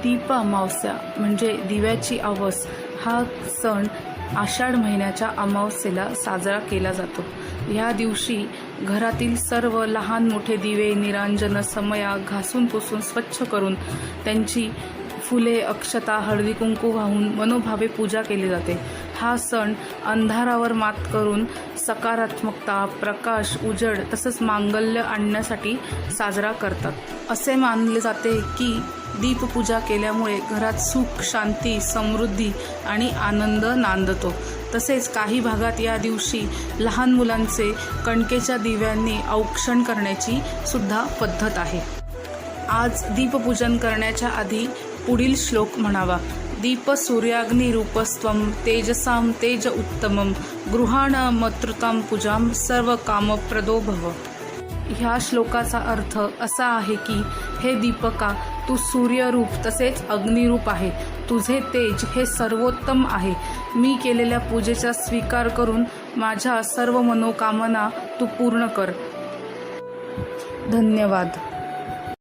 दीप अमावस्या म्हणजे दिव्याची आवस हा सण आषाढ महिन्याच्या अमावस्येला साजरा केला जातो। या दिवशी घरातील सर्व लहान मोठे दिवे निरांजन समया घासून पुसून स्वच्छ करून त्यांची फुले अक्षता हळदी कुंकू वाहून मनोभावे पूजा केली जाते। हा सण अंधारावर मात करून सकारात्मकता प्रकाश उजड तसंच मांगल्य आणण्यासाठी साजरा करतात। असे मानले जाते की दीपपूजा केल्यामुळे घरात सुख शांती समृद्धी आणि आनंद नांदतो। तसेच काही भागात या दिवशी लहान मुलांचे कणकेच्या दिव्यांनी औक्षण करण्याची सुद्धा पद्धत आहे। आज दीपपूजन करण्याच्या आधी पुढील श्लोक म्हणावा। दीप सूर्याग्नी रूपस्त्वं तेजसां तेज उत्तमं गृहाण मत्रुतां पूजां सर्व कामप्रदो भव। ह्या श्लोकाचा अर्थ असा आहे की हे दीपका तू सूर्यरूप तसेच अग्निरूप आहे। तुझे तेज हे सर्वोत्तम आहे। मी केलेल्या पूजेचा स्वीकार करून माझ्या सर्व मनोकामना तू पूर्ण कर। धन्यवाद।